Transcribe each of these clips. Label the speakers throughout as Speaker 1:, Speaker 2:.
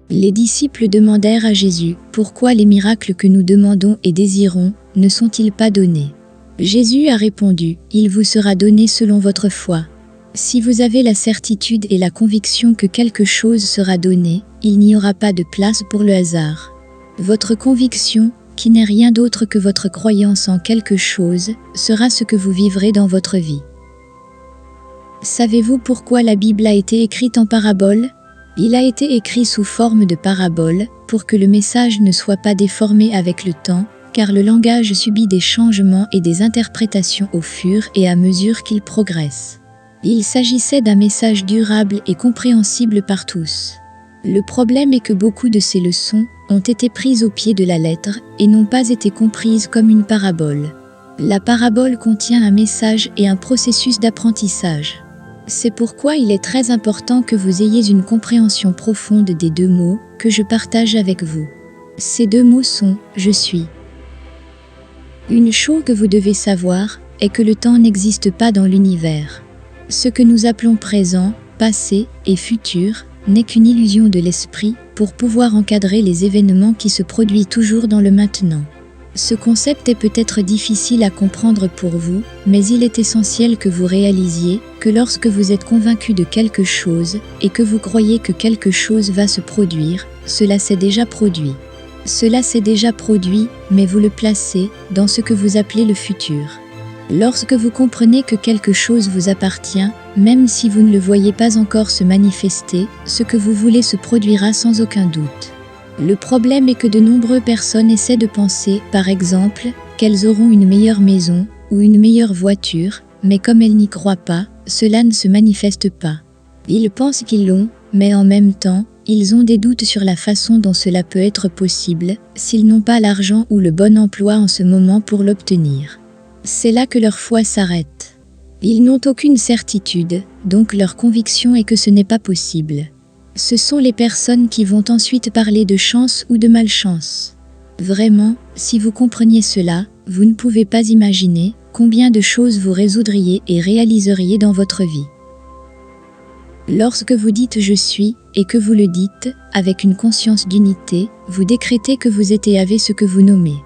Speaker 1: Les disciples demandèrent à Jésus, « Pourquoi les miracles que nous demandons et désirons ne sont-ils pas donnés ?» Jésus a répondu, « Il vous sera donné selon votre foi. » Si vous avez la certitude et la conviction que quelque chose sera donné, il n'y aura pas de place pour le hasard. Votre conviction, qui n'est rien d'autre que votre croyance en quelque chose, sera ce que vous vivrez dans votre vie. Savez-vous pourquoi la Bible a été écrite en parabole? Il a été écrit sous forme de parabole, pour que le message ne soit pas déformé avec le temps, car le langage subit des changements et des interprétations au fur et à mesure qu'il progresse. Il s'agissait d'un message durable et compréhensible par tous. Le problème est que beaucoup de ces leçons ont été prises au pied de la lettre et n'ont pas été comprises comme une parabole. La parabole contient un message et un processus d'apprentissage. C'est pourquoi il est très important que vous ayez une compréhension profonde des deux mots que je partage avec vous. Ces deux mots sont « je suis ». Une chose que vous devez savoir est que le temps n'existe pas dans l'univers. Ce que nous appelons présent, passé et futur n'est qu'une illusion de l'esprit pour pouvoir encadrer les événements qui se produisent toujours dans le maintenant. Ce concept est peut-être difficile à comprendre pour vous, mais il est essentiel que vous réalisiez que lorsque vous êtes convaincu de quelque chose et que vous croyez que quelque chose va se produire, cela s'est déjà produit. Cela s'est déjà produit, mais vous le placez dans ce que vous appelez le futur. Lorsque vous comprenez que quelque chose vous appartient, même si vous ne le voyez pas encore se manifester, ce que vous voulez se produira sans aucun doute. Le problème est que de nombreuses personnes essaient de penser, par exemple, qu'elles auront une meilleure maison ou une meilleure voiture, mais comme elles n'y croient pas, cela ne se manifeste pas. Ils pensent qu'ils l'ont, mais en même temps, ils ont des doutes sur la façon dont cela peut être possible, s'ils n'ont pas l'argent ou le bon emploi en ce moment pour l'obtenir. C'est là que leur foi s'arrête. Ils n'ont aucune certitude, donc leur conviction est que ce n'est pas possible. Ce sont les personnes qui vont ensuite parler de chance ou de malchance. Vraiment, si vous compreniez cela, vous ne pouvez pas imaginer combien de choses vous résoudriez et réaliseriez dans votre vie. Lorsque vous dites « je suis » et que vous le dites avec une conscience d'unité, vous décrétez que vous êtes et avez ce que vous nommez.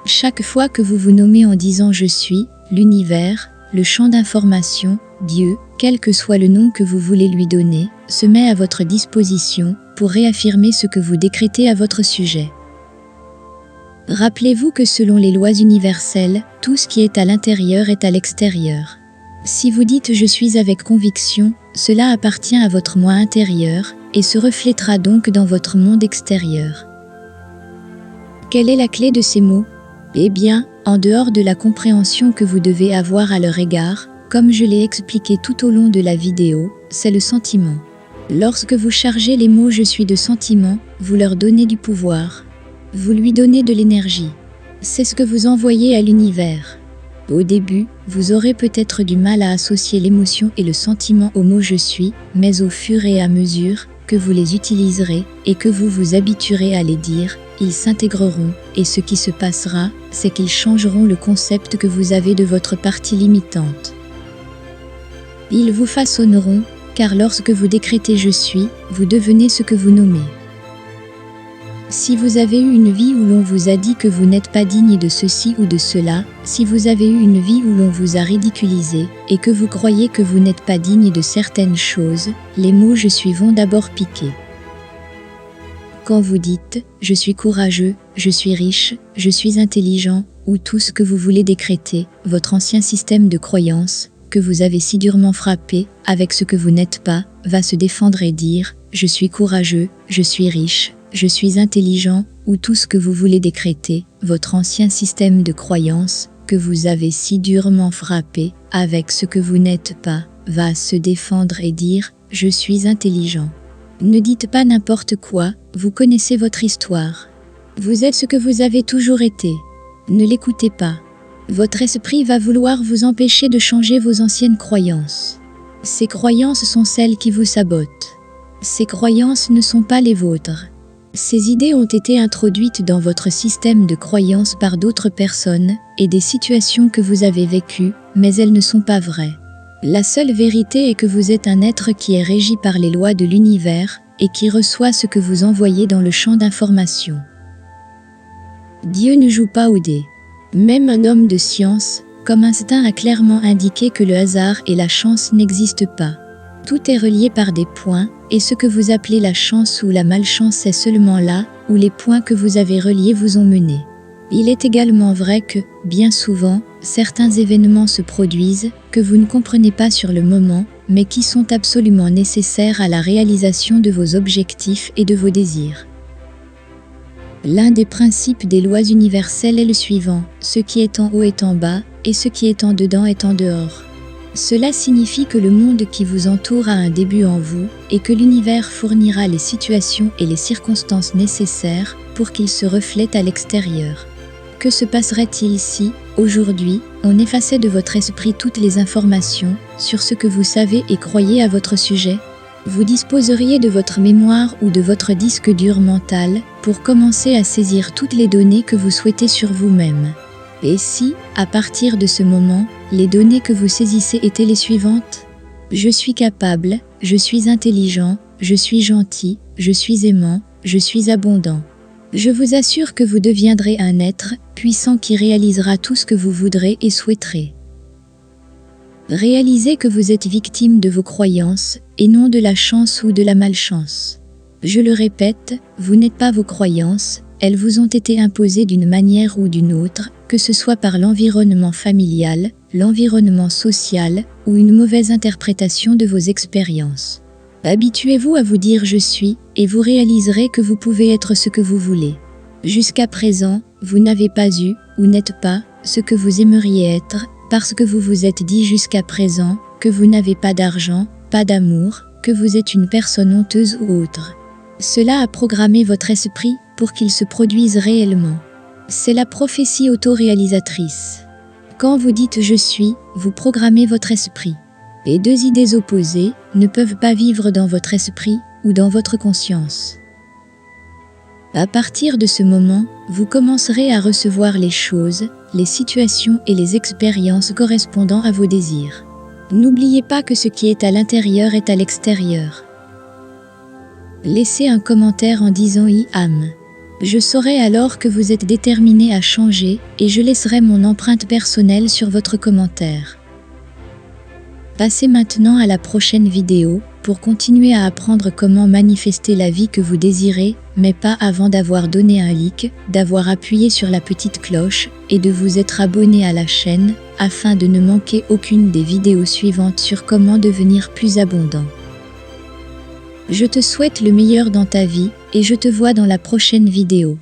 Speaker 1: Chaque fois que vous vous nommez en disant « je suis », l'univers, le champ d'information, Dieu, quel que soit le nom que vous voulez lui donner, se met à votre disposition pour réaffirmer ce que vous décrétez à votre sujet. Rappelez-vous que selon les lois universelles, tout ce qui est à l'intérieur est à l'extérieur. Si vous dites « je suis » avec conviction, cela appartient à votre moi intérieur et se reflètera donc dans votre monde extérieur. Quelle est la clé de ces mots? Eh bien, en dehors de la compréhension que vous devez avoir à leur égard, comme je l'ai expliqué tout au long de la vidéo, c'est le sentiment. Lorsque vous chargez les mots « je suis » de sentiment, vous leur donnez du pouvoir. Vous lui donnez de l'énergie. C'est ce que vous envoyez à l'univers. Au début, vous aurez peut-être du mal à associer l'émotion et le sentiment au mot « je suis », mais au fur et à mesure que vous les utiliserez et que vous vous habituerez à les dire, ils s'intégreront, et ce qui se passera, c'est qu'ils changeront le concept que vous avez de votre partie limitante. Ils vous façonneront, car lorsque vous décrétez « je suis », vous devenez ce que vous nommez. Si vous avez eu une vie où l'on vous a dit que vous n'êtes pas digne de ceci ou de cela, si vous avez eu une vie où l'on vous a ridiculisé et que vous croyez que vous n'êtes pas digne de certaines choses, les mots « je suis » vont d'abord piquer. Quand vous dites « je suis courageux, je suis riche, je suis intelligent » ou tout ce que vous voulez décréter, votre ancien système de croyance, que vous avez si durement frappé avec ce que vous n'êtes pas, va se défendre et dire « je suis courageux, je suis riche, je suis intelligent » ou tout ce que vous voulez décréter, votre ancien système de croyance, que vous avez si durement frappé avec ce que vous n'êtes pas, va se défendre et dire « je suis intelligent ». Ne dites pas n'importe quoi, vous connaissez votre histoire. Vous êtes ce que vous avez toujours été. Ne l'écoutez pas. Votre esprit va vouloir vous empêcher de changer vos anciennes croyances. Ces croyances sont celles qui vous sabotent. Ces croyances ne sont pas les vôtres. Ces idées ont été introduites dans votre système de croyances par d'autres personnes et des situations que vous avez vécues, mais elles ne sont pas vraies. La seule vérité est que vous êtes un être qui est régi par les lois de l'univers, et qui reçoit ce que vous envoyez dans le champ d'information. Dieu ne joue pas au dé. Même un homme de science, comme Einstein, a clairement indiqué que le hasard et la chance n'existent pas. Tout est relié par des points, et ce que vous appelez la chance ou la malchance est seulement là où les points que vous avez reliés vous ont mené. Il est également vrai que, bien souvent, certains événements se produisent que vous ne comprenez pas sur le moment, mais qui sont absolument nécessaires à la réalisation de vos objectifs et de vos désirs. L'un des principes des lois universelles est le suivant: ce qui est en haut est en bas, et ce qui est en dedans est en dehors. Cela signifie que le monde qui vous entoure a un début en vous, et que l'univers fournira les situations et les circonstances nécessaires pour qu'il se reflète à l'extérieur. Que se passerait-il si, aujourd'hui, on effaçait de votre esprit toutes les informations sur ce que vous savez et croyez à votre sujet? Vous disposeriez de votre mémoire ou de votre disque dur mental pour commencer à saisir toutes les données que vous souhaitez sur vous-même. Et si, à partir de ce moment, les données que vous saisissez étaient les suivantes: je suis capable, je suis intelligent, je suis gentil, je suis aimant, je suis abondant. Je vous assure que vous deviendrez un être puissant qui réalisera tout ce que vous voudrez et souhaiterez. Réalisez que vous êtes victime de vos croyances et non de la chance ou de la malchance. Je le répète, vous n'êtes pas vos croyances, elles vous ont été imposées d'une manière ou d'une autre, que ce soit par l'environnement familial, l'environnement social ou une mauvaise interprétation de vos expériences. Habituez-vous à vous dire « je suis » et vous réaliserez que vous pouvez être ce que vous voulez. Jusqu'à présent, vous n'avez pas eu, ou n'êtes pas, ce que vous aimeriez être, parce que vous vous êtes dit jusqu'à présent que vous n'avez pas d'argent, pas d'amour, que vous êtes une personne honteuse ou autre. Cela a programmé votre esprit pour qu'il se produise réellement. C'est la prophétie autoréalisatrice. Quand vous dites « je suis », vous programmez votre esprit. Les deux idées opposées ne peuvent pas vivre dans votre esprit ou dans votre conscience. À partir de ce moment, vous commencerez à recevoir les choses, les situations et les expériences correspondant à vos désirs. N'oubliez pas que ce qui est à l'intérieur est à l'extérieur. Laissez un commentaire en disant « I am ». Je saurai alors que vous êtes déterminé à changer et je laisserai mon empreinte personnelle sur votre commentaire. Passez maintenant à la prochaine vidéo pour continuer à apprendre comment manifester la vie que vous désirez, mais pas avant d'avoir donné un like, d'avoir appuyé sur la petite cloche et de vous être abonné à la chaîne afin de ne manquer aucune des vidéos suivantes sur comment devenir plus abondant. Je te souhaite le meilleur dans ta vie et je te vois dans la prochaine vidéo.